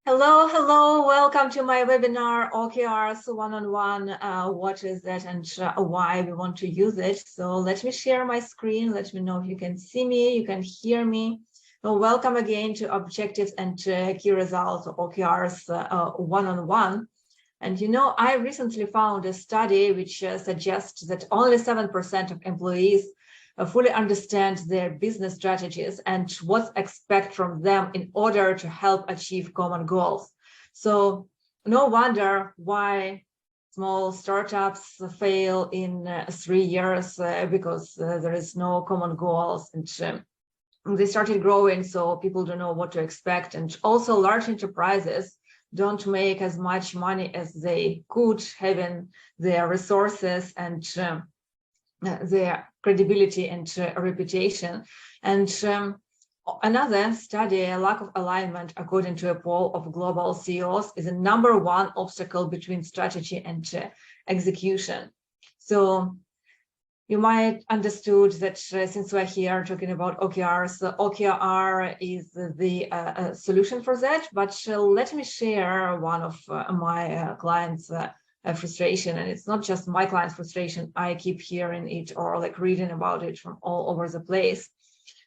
Hello, welcome to my webinar, OKRs one-on-one, what is that and why we want to use it. So let me share my screen, let me know if you can see me, you can hear me. So welcome again to Objectives and Key Results, OKRs one-on-one. And you know, I recently found a study which suggests that only 7% of employees fully understand their business strategies and what's expected from them in order to help achieve common goals. So no wonder why small startups fail in 3 years because there is no common goals, and they started growing, so people don't know what to expect. And also large enterprises don't make as much money as they could, having their resources and their credibility and reputation. And another study, a lack of alignment, according to a poll of global CEOs, is a #1 obstacle between strategy and execution. So you might understood that since we're here talking about OKRs, OKR is the solution for that. But let me share one of my clients' frustration, and it's not just my client's frustration. I keep hearing it or like reading about it from all over the place.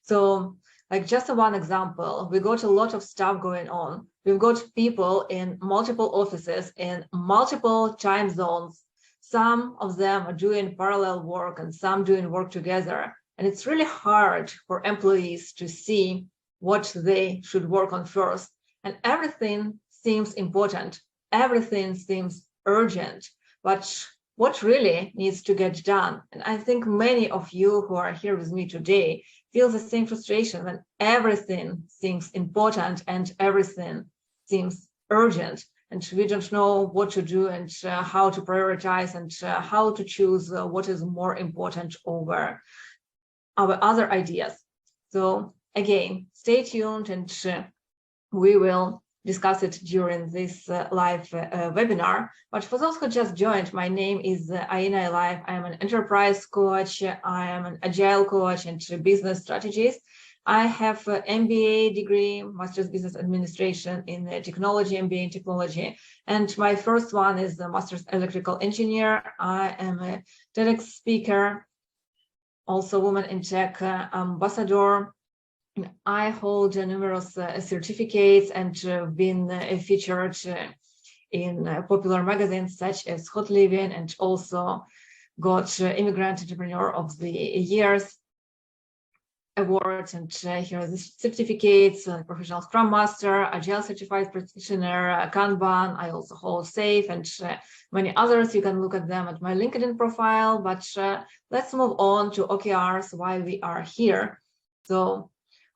So like just one example, we got a lot of stuff going on. We've got people in multiple offices in multiple time zones. Some of them are doing parallel work and some doing work together. And it's really hard for employees to see what they should work on first. And everything seems important. Everything seems urgent, but what really needs to get done? And I think many of you who are here with me today feel the same frustration when everything seems important and everything seems urgent, and we don't know what to do and how to prioritize and how to choose what is more important over our other ideas. So again, stay tuned, and we will discuss it during this live webinar. But for those who just joined, my name is Aina Alive. I am an enterprise coach. I am an agile coach and business strategist. I have an MBA degree, Master's Business Administration in Technology, MBA in Technology. And my first one is the Master's Electrical Engineer. I am a TEDx speaker, also Women in Tech ambassador. I hold numerous certificates and been featured in popular magazines such as Hot Living, and also got Immigrant Entrepreneur of the Year's awards. And here are the certificates: Professional Scrum Master, Agile Certified Practitioner, Kanban. I also hold SAFe and many others. You can look at them at my LinkedIn profile. But let's move on to OKRs, why we are here. So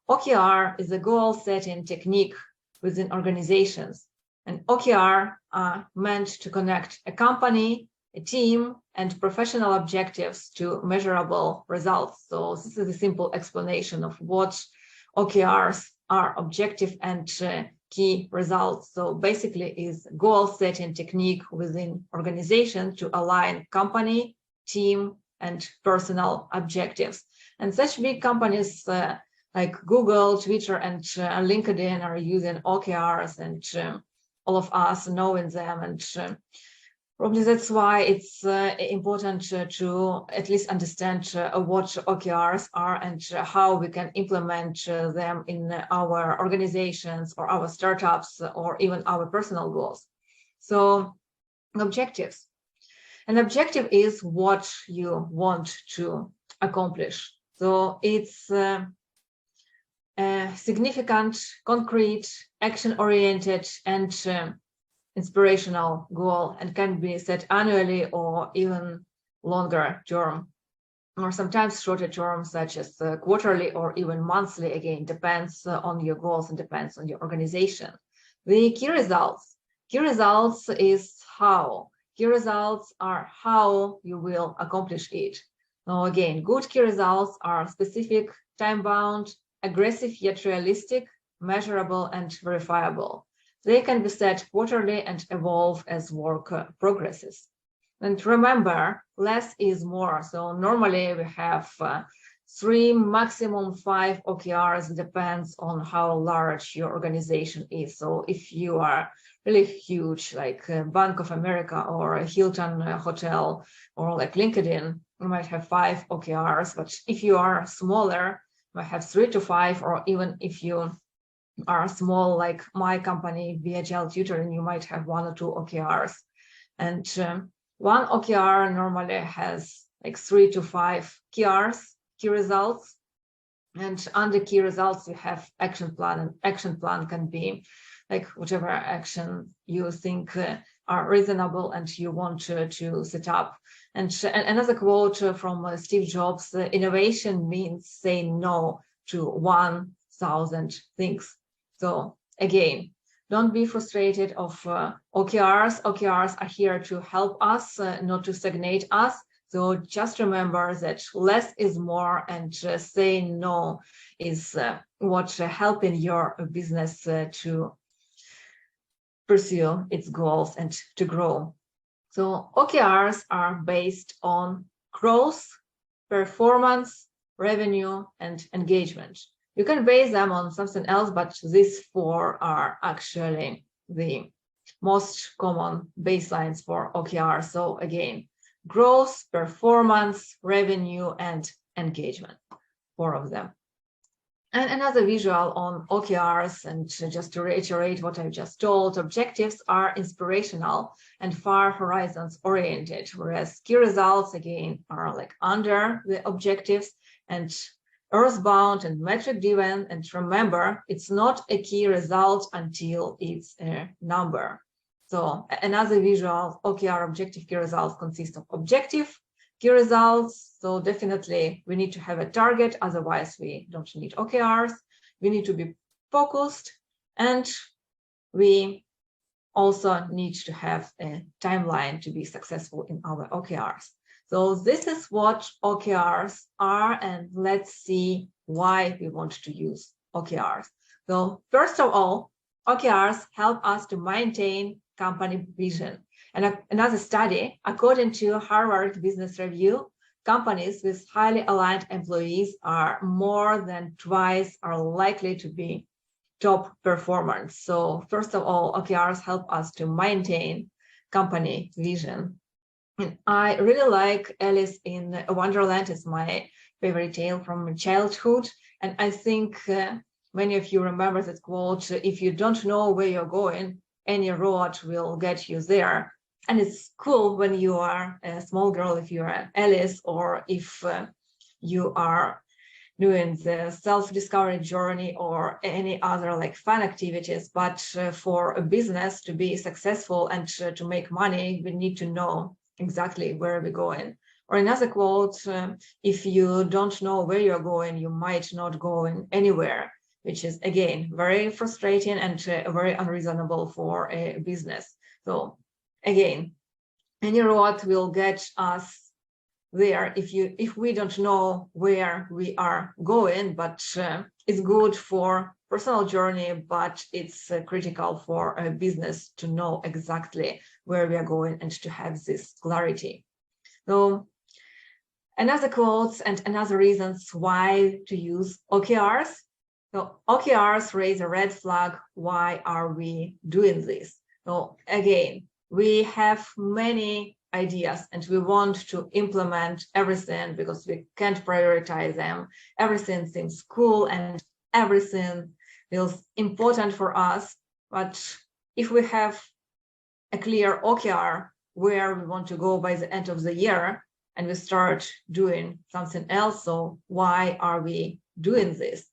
OKR is a goal-setting technique within organizations, and OKR are meant to connect a company, a team, and professional objectives to measurable results. So this is a simple explanation of what OKRs are: objective and key results. So basically is goal-setting technique within organization to align company, team, and personal objectives. And such big companies like Google, Twitter, and LinkedIn are using OKRs, and all of us knowing them. And probably that's why it's important to at least understand what OKRs are and how we can implement them in our organizations or our startups or even our personal goals. So objectives. An objective is what you want to accomplish. So it's significant, concrete, action-oriented, and inspirational goal, and can be set annually or even longer term, or sometimes shorter term, such as quarterly or even monthly. Again, depends on your goals and depends on your organization. The key results. Key results is how. Key results are how you will accomplish it. Now, again, good key results are specific, time-bound, aggressive yet realistic, measurable, and verifiable. They can be set quarterly and evolve as work progresses. And remember, less is more. So normally we have 3, maximum 5 OKRs, depends on how large your organization is. So if you are really huge, like Bank of America or a Hilton hotel, or like LinkedIn, you might have 5 OKRs. But if you are smaller, you might have 3 to 5, or even if you are small, like my company, Bee Agile Tutoring, you might have 1 or 2 OKRs. And one OKR normally has like 3 to 5 key results. And under key results, you have action plan, and action plan can be like whatever action you think are reasonable and you want to set up. And another quote from Steve Jobs: innovation means saying no to 1,000 things. So again, don't be frustrated of OKRs. OKRs are here to help us, not to stagnate us. So just remember that less is more, and saying no is what's helping your business to pursue its goals and to grow. So OKRs are based on growth, performance, revenue, and engagement. You can base them on something else, but these 4 are actually the most common baselines for OKRs. So again, growth, performance, revenue, and engagement, 4 of them. And another visual on OKRs, and just to reiterate what I just told, objectives are inspirational and far horizons oriented, whereas key results, again, are like under the objectives and earthbound and metric driven. And remember, it's not a key result until it's a number. So another visual, OKR objective key results consist of objective key results. So definitely we need to have a target, otherwise we don't need OKRs. We need to be focused, and we also need to have a timeline to be successful in our OKRs. So this is what OKRs are, and let's see why we want to use OKRs. So first of all, OKRs help us to maintain company vision. And another study, according to Harvard Business Review, companies with highly aligned employees are more than twice are likely to be top performers. So first of all, OKRs help us to maintain company vision. And I really like Alice in Wonderland. It's my favorite tale from childhood. And I think many of you remember that quote: if you don't know where you're going, any road will get you there. And it's cool when you are a small girl, if you're Alice, or if you are doing the self-discovery journey or any other like fun activities. But for a business to be successful and to make money, we need to know exactly where we're going. Or another quote, if you don't know where you're going, you might not go anywhere, which is, again, very frustrating and very unreasonable for a business. So again, any road will get us there if we don't know where we are going. But it's good for personal journey, but it's critical for a business to know exactly where we are going and to have this clarity. So another quotes and another reasons why to use OKRs. So OKRs raise a red flag. Why are we doing this? So again, we have many ideas and we want to implement everything because we can't prioritize them. Everything seems cool and everything feels important for us. But if we have a clear OKR where we want to go by the end of the year and we start doing something else, so why are we doing this?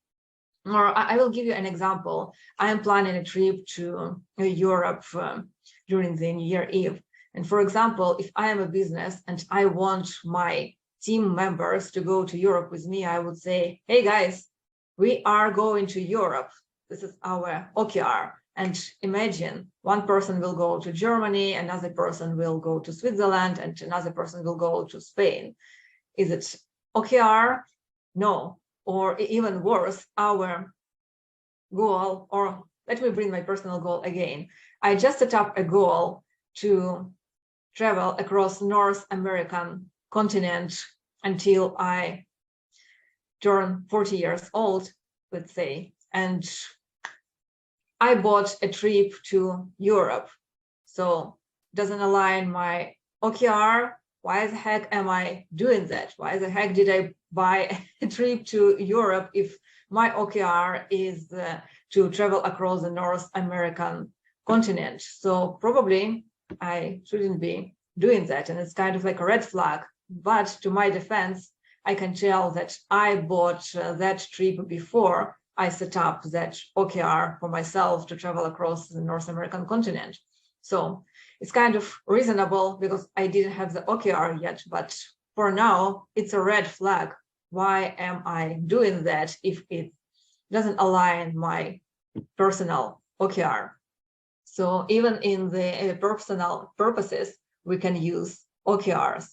Or I will give you an example. I am planning a trip to Europe during the New Year Eve. And for example, if I am a business and I want my team members to go to Europe with me, I would say, hey guys, we are going to Europe. This is our OKR. And imagine one person will go to Germany, another person will go to Switzerland, and another person will go to Spain. Is it OKR? No. Or even worse, our goal, or let me bring my personal goal again. I just set up a goal to travel across North American continent until I turn 40 years old, let's say, and I bought a trip to Europe. So doesn't align my OKR. Why the heck am I doing that? Why the heck did I buy a trip to Europe if my OKR is to travel across the North American continent? So probably I shouldn't be doing that. And it's kind of like a red flag. But to my defense, I can tell that I bought that trip before I set up that OKR for myself to travel across the North American continent. So it's kind of reasonable because I didn't have the OKR yet, but for now, it's a red flag. Why am I doing that if it doesn't align my personal OKR? So even in the personal purposes, we can use OKRs.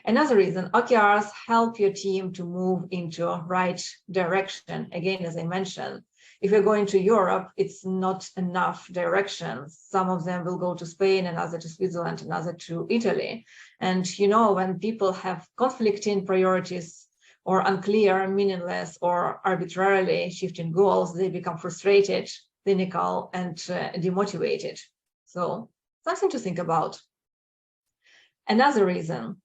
Another reason, OKRs help your team to move into a right direction. Again, as I mentioned, if you're going to Europe, it's not enough directions. Some of them will go to Spain, another to Switzerland, another to Italy. And you know, when people have conflicting priorities or unclear, meaningless, or arbitrarily shifting goals, they become frustrated, cynical, and demotivated. So something to think about. Another reason,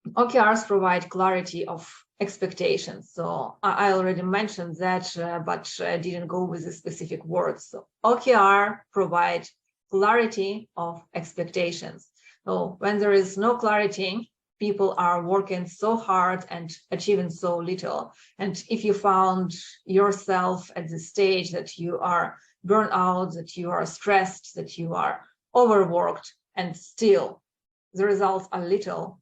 OKRs provide clarity of expectations. So I already mentioned that, but I didn't go with the specific words. So OKR provide clarity of expectations. So when there is no clarity, people are working so hard and achieving so little. And if you found yourself at the stage that you are burned out, that you are stressed, that you are overworked, and still the results are little,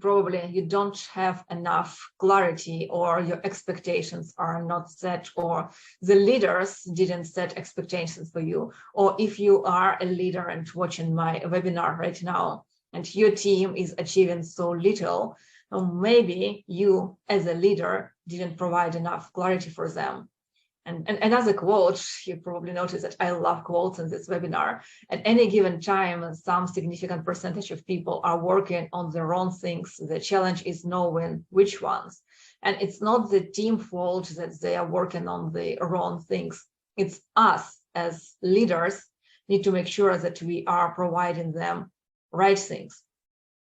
probably you don't have enough clarity, or your expectations are not set, or the leaders didn't set expectations for you. Or if you are a leader and watching my webinar right now and your team is achieving so little, maybe you as a leader didn't provide enough clarity for them. And another quote, you probably noticed that I love quotes in this webinar. At any given time, some significant percentage of people are working on the wrong things. The challenge is knowing which ones. And it's not the team fault that they are working on the wrong things. It's us as leaders need to make sure that we are providing them right things.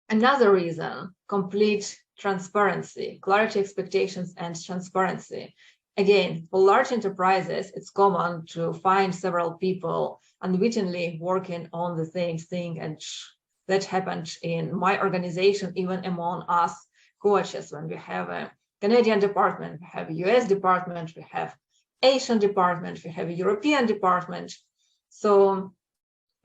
Another reason, complete transparency, clarity, expectations, and transparency. Again, for large enterprises, it's common to find several people unwittingly working on the same thing. And that happened in my organization, even among us coaches, when we have a Canadian department, we have a US department, we have Asian department, we have a European department. So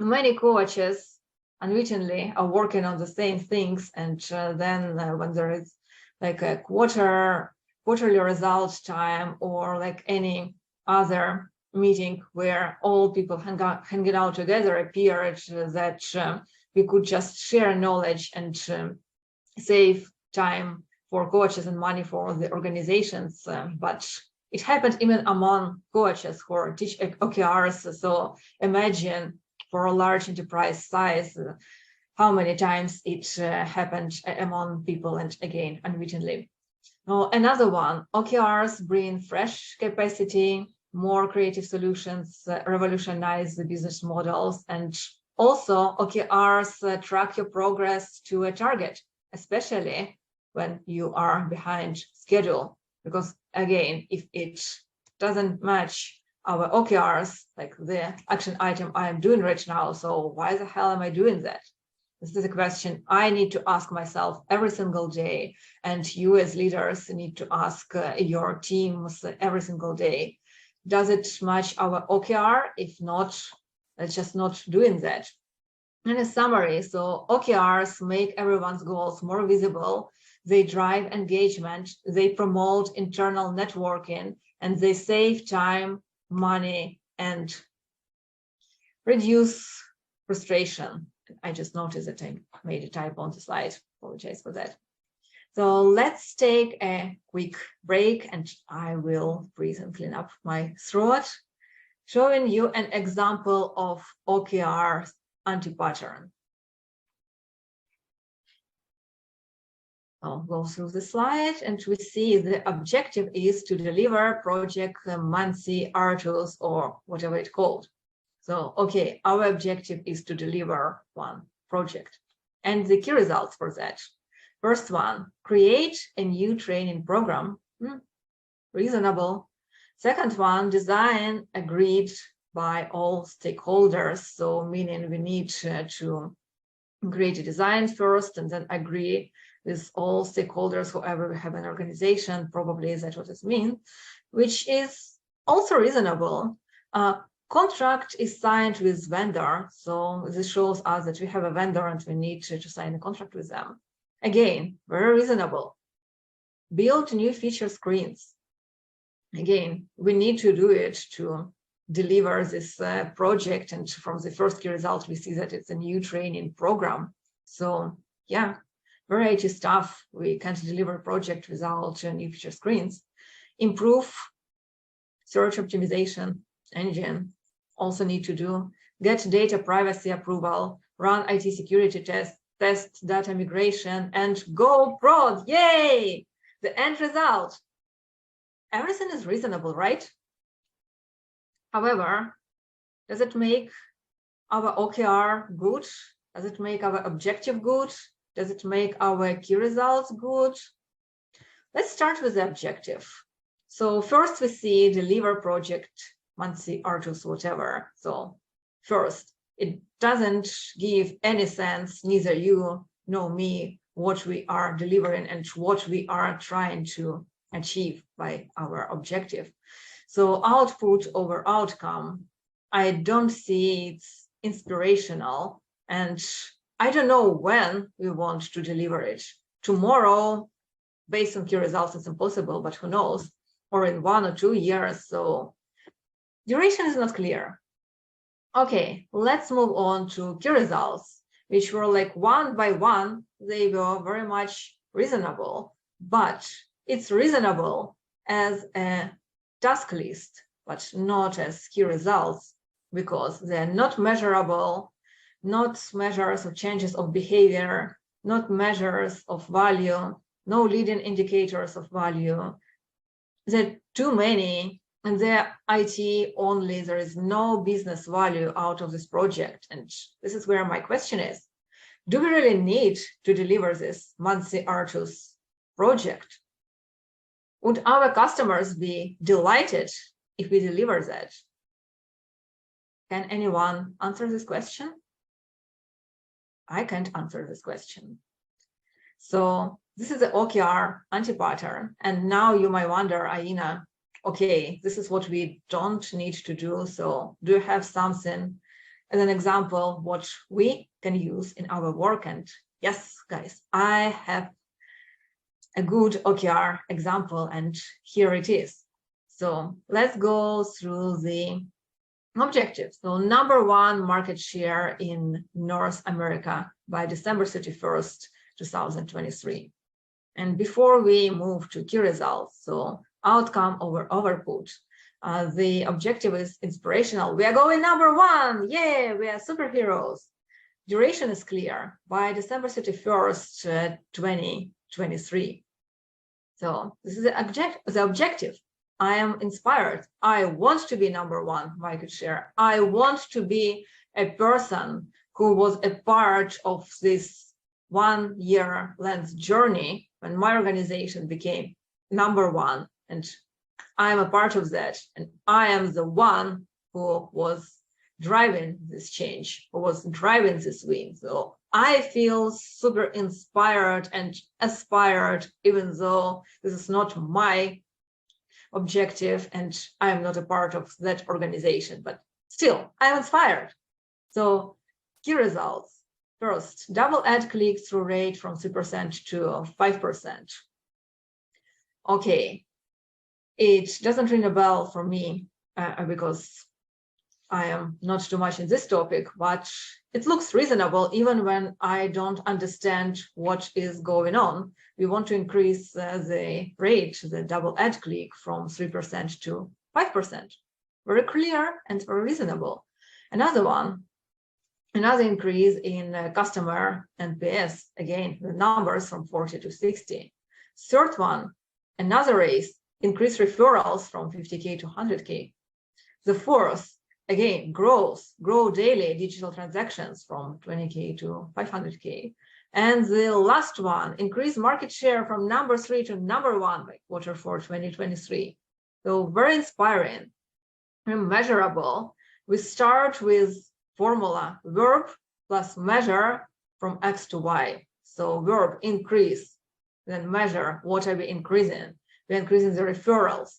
many coaches unwittingly are working on the same things. And then when there is like a quarterly results time, or like any other meeting where all people hanging out together, appeared that we could just share knowledge and save time for coaches and money for the organizations. But it happened even among coaches who teach OKRs. So imagine for a large enterprise size, how many times it happened among people, and again, unwittingly. Another one, OKRs bring fresh capacity, more creative solutions, revolutionize the business models, and also OKRs track your progress to a target, especially when you are behind schedule. Because again, if it doesn't match our OKRs, like the action item I am doing right now, so why the hell am I doing that? This is a question I need to ask myself every single day, and you as leaders need to ask your teams every single day. Does it match our OKR? If not, let's just not doing that. In a summary, so OKRs make everyone's goals more visible, they drive engagement, they promote internal networking, and they save time, money, and reduce frustration. I just noticed that I made a typo on the slide. Apologize for that. So let's take a quick break, and I will breathe and clean up my throat, showing you an example of OKR anti-pattern. I'll go through the slide, and we see the objective is to deliver project monthly RTOs or whatever it's called. So, okay, our objective is to deliver one project. And the key results for that. First one, create a new training program. Reasonable. Second one, design agreed by all stakeholders. So meaning we need to create a design first and then agree with all stakeholders, whoever we have an organization, probably that's what it means, which is also reasonable. Contract is signed with vendor. So this shows us that we have a vendor and we need to sign a contract with them. Again, very reasonable. Build new feature screens. Again, we need to do it to deliver this project. And from the first key result, we see that it's a new training program. So yeah, variety stuff. We can't deliver a project without new feature screens. Improve search optimization engine. Also need to do. Get data privacy approval. Run IT security test data migration, and go prod. Yay! The end result. Everything is reasonable, right? However, does it make our OKR good? Does it make our objective good? Does it make our key results good? Let's start with the objective. So first we see deliver project monthly RTOs, whatever. So first, it doesn't give any sense, neither you nor me, what we are delivering and what we are trying to achieve by our objective. So output over outcome, I don't see it's inspirational, and I don't know when we want to deliver it. Tomorrow, based on key results, it's impossible, but who knows? Or in 1 or 2 years. So duration is not clear. Okay, let's move on to key results, which were like one by one. They were very much reasonable, but it's reasonable as a task list, but not as key results, because they're not measurable, not measures of changes of behavior, not measures of value, no leading indicators of value. There are too many, and they're IT only. There is no business value out of this project. And this is where my question is, do we really need to deliver this monthly RTOs project? Would our customers be delighted if we deliver that? Can anyone answer this question? I can't answer this question. So this is the OKR anti-pattern. And now you might wonder, Aina, okay, this is what we don't need to do. So do you have something as an example what we can use in our work? And yes, guys, I have a good OKR example, and here it is. So let's go through the objectives. So number 1, market share in North America by December 31st, 2023. And before we move to key results, so outcome over output, the objective is inspirational. We are going number 1. Yeah, we are superheroes. Duration is clear, by December 31st, 2023. So this is the objective. I am inspired. I want to be number 1 market share. I want to be a person who was a part of this 1 year length journey when my organization became number 1. And I am a part of that. And I am the one who was driving this change, who was driving this win. So I feel super inspired and aspired, even though this is not my objective and I am not a part of that organization, but still I am inspired. So key results. First, double ad click-through rate from 3% to 5%. Okay, it doesn't ring a bell for me because I am not too much in this topic, but it looks reasonable even when I don't understand what is going on. We want to increase the rate, the double ad click from 3% to 5%. Very clear and very reasonable. Another one, Another increase in customer NPS, again, the numbers from 40 to 60. Third one, another raise, increase referrals from 50K to 100K. The fourth, again, grow daily digital transactions from 20K to 500K. And the last one, increase market share from number 3 to number 1 by Q4 2023. So very inspiring and measurable. We start with formula verb plus measure from X to Y. So verb increase, then measure, what are we increasing? We're increasing the referrals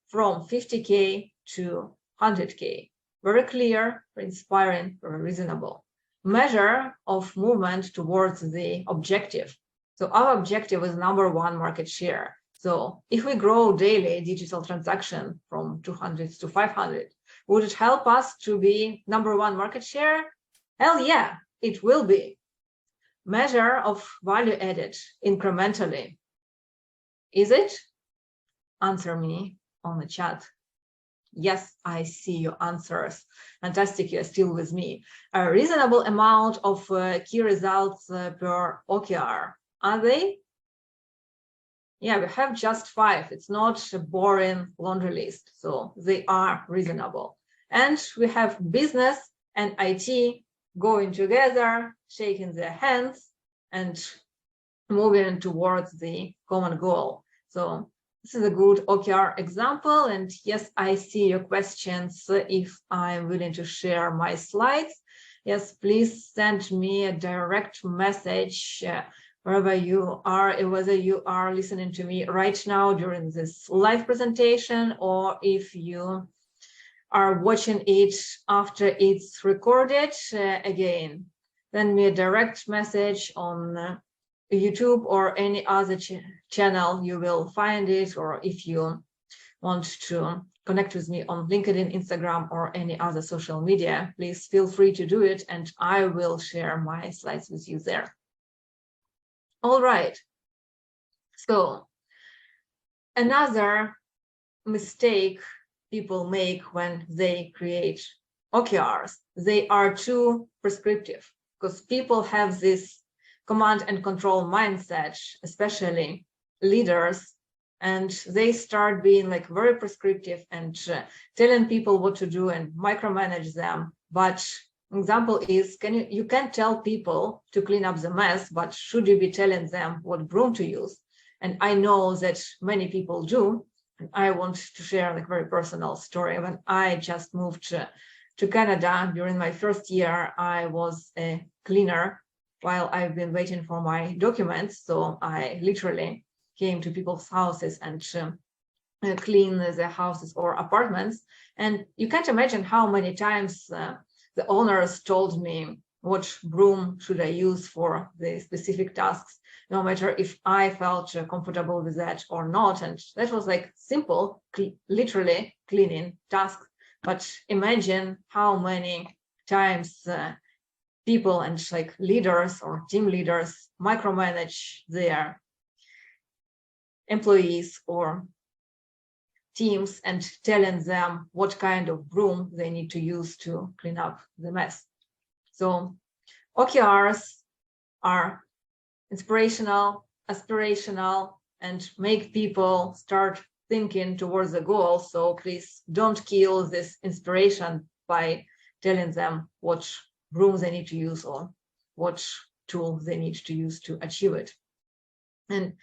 from 50K to 100K. Very clear, very inspiring, very reasonable. Measure of movement towards the objective. So our objective is number 1 market share. So if we grow daily digital transaction from 200 to 500, would it help us to be number 1 market share? Hell yeah, it will be. Measure of value added incrementally. Is it? Answer me on the chat. Yes, I see your answers. Fantastic, you're still with me. A reasonable amount of key results per OKR. Are they? Yeah, we have just 5. It's not a boring laundry list. So they are reasonable. And we have business and IT going together, shaking their hands and moving towards the common goal. So this is a good OKR example. And yes, I see your questions. If I'm willing to share my slides, yes, please send me a direct message wherever you are, whether you are listening to me right now during this live presentation, or if you are watching it after it's recorded, again, send me a direct message on YouTube or any other channel, you will find it, or if you want to connect with me on LinkedIn, Instagram, or any other social media, please feel free to do it, and I will share my slides with you there. All right. So another mistake people make when they create OKRs, they are too prescriptive, because people have this command and control mindset, especially leaders, and they start being like very prescriptive and telling people what to do and micromanage them. But example is, you can't tell people to clean up the mess, but should you be telling them what broom to use? And I know that many people do. And I want to share like very personal story. When I just moved to Canada during my first year, I was a cleaner while I've been waiting for my documents. So I literally came to people's houses and clean their houses or apartments. And you can't imagine how many times the owners told me what broom should I use for the specific tasks, no matter if I felt comfortable with that or not. And that was like simple, literally cleaning tasks. But imagine how many times people and like leaders or team leaders micromanage their employees or teams and telling them what kind of broom they need to use to clean up the mess. So OKRs are inspirational, aspirational, and make people start thinking towards the goal. So please don't kill this inspiration by telling them what broom they need to use or what tool they need to use to achieve it. And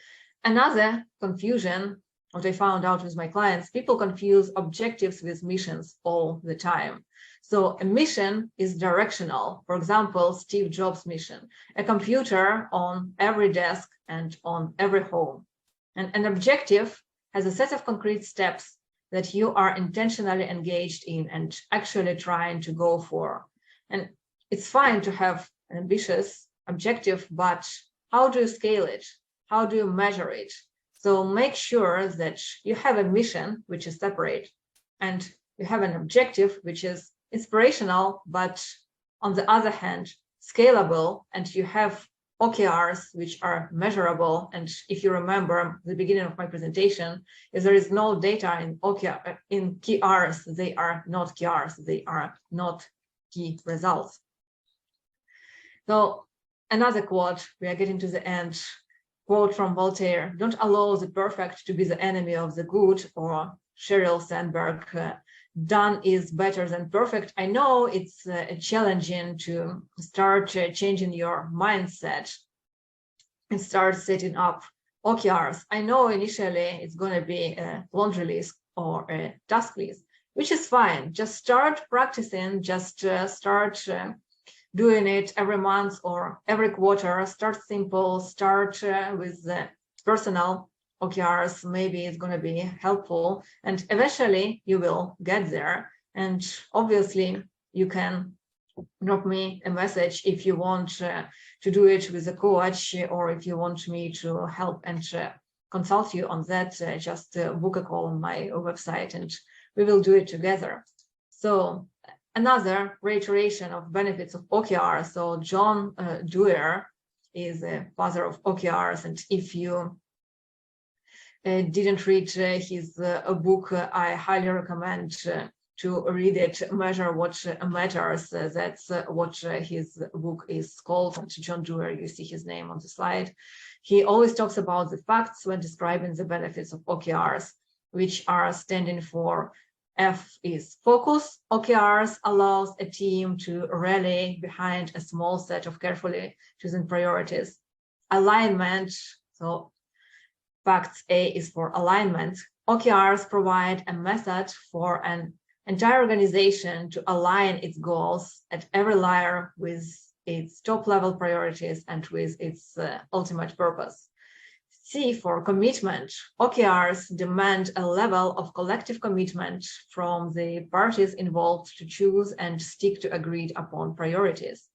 another confusion, what I found out with my clients, people confuse objectives with missions all the time. So a mission is directional. For example, Steve Jobs' mission, a computer on every desk and on every home. And an objective has a set of concrete steps that you are intentionally engaged in and actually trying to go for. And it's fine to have an ambitious objective, but how do you scale it? How do you measure it? So make sure that you have a mission, which is separate, and you have an objective, which is inspirational, but on the other hand, scalable, and you have OKRs, which are measurable. And if you remember the beginning of my presentation, if there is no data in OKR, in KRs, they are not KRs, they are not key results. So another quote, we are getting to the end, quote from Voltaire: "Don't allow the perfect to be the enemy of the good," or Sheryl Sandberg, "Done is better than perfect." I know it's challenging to start changing your mindset and start setting up OKRs. I know initially it's going to be a laundry list or a task list, which is fine. Just start practicing, just start doing it every month or every quarter. Start simple, start with personal OKRs. Maybe it's going to be helpful, and eventually you will get there. And obviously you can drop me a message if you want to do it with a coach, or if you want me to help and consult you on that, just book a call on my website and we will do it together. So another reiteration of benefits of OKRs. So John Dewar is the father of OKRs, and if you didn't read his book, I highly recommend to read it. Measure What Matters. That's what his book is called. John Dewar, you see his name on the slide. He always talks about the facts when describing the benefits of OKRs, which are standing for F is focus. OKRs allows a team to rally behind a small set of carefully chosen priorities. Alignment, so facts A is for alignment. OKRs provide a method for an entire organization to align its goals at every layer with its top-level priorities and with its ultimate purpose. C for commitment. OKRs demand a level of collective commitment from the parties involved to choose and stick to agreed upon priorities.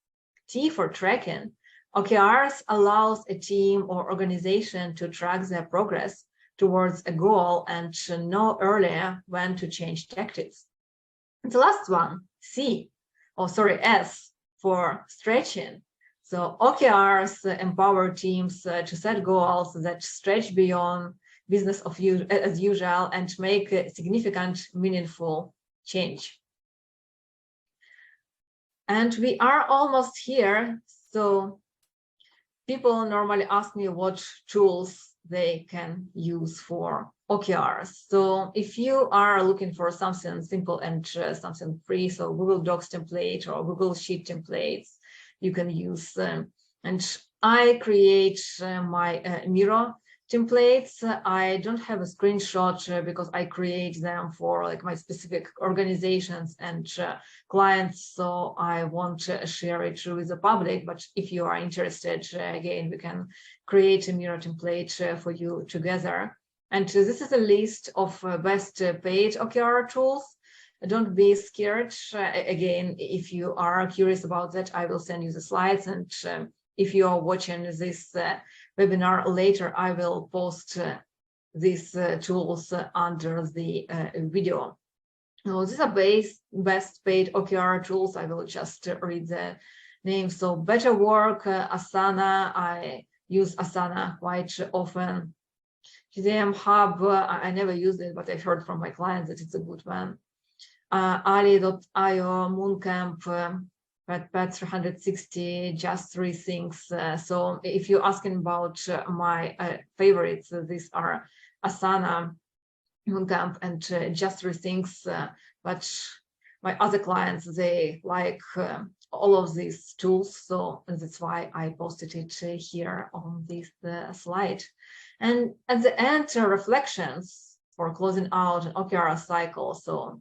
T for tracking. OKRs allows a team or organization to track their progress towards a goal and to know earlier when to change tactics. And the last one, S for stretching. So OKRs empower teams to set goals that stretch beyond business as usual and make a significant, meaningful change. And we are almost here. So people normally ask me what tools they can use for OKRs. So if you are looking for something simple and something free, so Google Docs template or Google Sheet templates, you can use them. And I create my Miro templates. I don't have a screenshot because I create them for like my specific organizations and clients, so I won't share it with the public. But if you are interested, again, we can create a Miro template for you together. And this is a list of best paid OKR tools. Don't be scared. Again, if you are curious about that, I will send you the slides. And if you are watching this webinar later, I will post these tools under the video. So these are best paid OKR tools. I will just read the names. So Better Work, Asana. I use Asana quite often. GTM Hub, I never used it, but I've heard from my clients that it's a good one. Ali.io, Mooncamp, Pad 360, Just Three Things. So if you're asking about my favorites, these are Asana, Mooncamp, and Just Three Things. But my other clients, they like all of these tools. So that's why I posted it here on this slide. And at the end, reflections for closing out an OKR cycle. So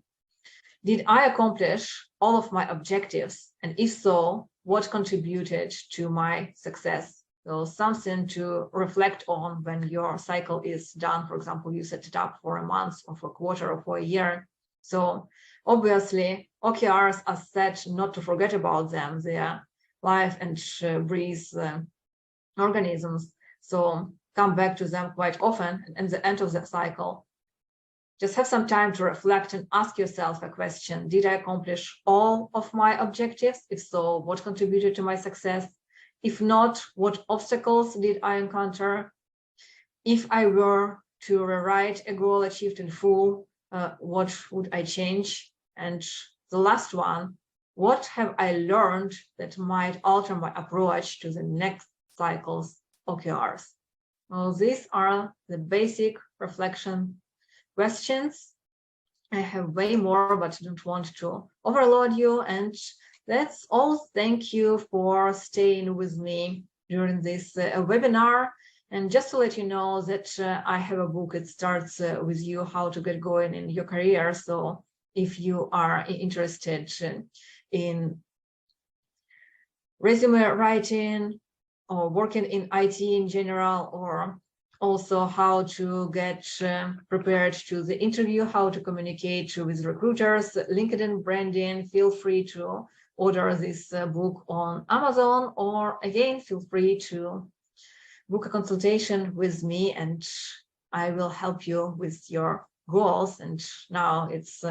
did I accomplish all of my objectives? And if so, what contributed to my success? So something to reflect on when your cycle is done. For example, you set it up for a month or for a quarter or for a year. So obviously, OKRs are set not to forget about them. They are live and breathe organisms. So come back to them quite often. And at the end of the cycle, just have some time to reflect and ask yourself a question. Did I accomplish all of my objectives? If so, what contributed to my success? If not, what obstacles did I encounter? If I were to rewrite a goal achieved in full, what would I change? And the last one, what have I learned that might alter my approach to the next cycle's OKRs? Well, these are the basic reflection questions. I have way more, but I don't want to overload you. And that's all. Thank you for staying with me during this webinar. And just to let you know that I have a book. It starts with you how to get going in your career. So if you are interested in resume writing or working in IT in general, or also how to get prepared to the interview, how to communicate with recruiters, LinkedIn branding, feel free to order this book on Amazon, or again, feel free to book a consultation with me and I will help you with your goals. And now it's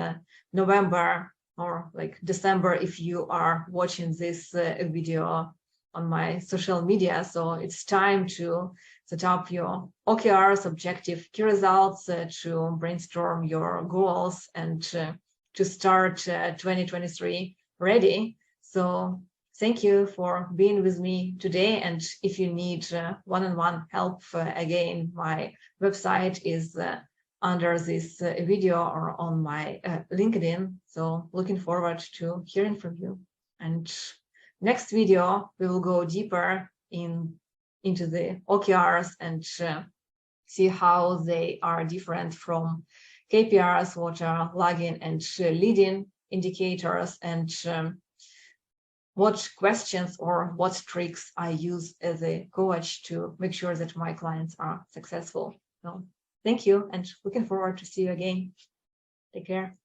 November or like December if you are watching this video on my social media. So it's time to set up your OKRs, objective key results, to brainstorm your goals and to start 2023 ready. So thank you for being with me today. And if you need one-on-one help, again, my website is under this video or on my LinkedIn. So looking forward to hearing from you. And next video, we will go deeper into the OKRs and see how they are different from KPIs, what are lagging and leading indicators, and what questions or what tricks I use as a coach to make sure that my clients are successful. So thank you, and looking forward to see you again. Take care.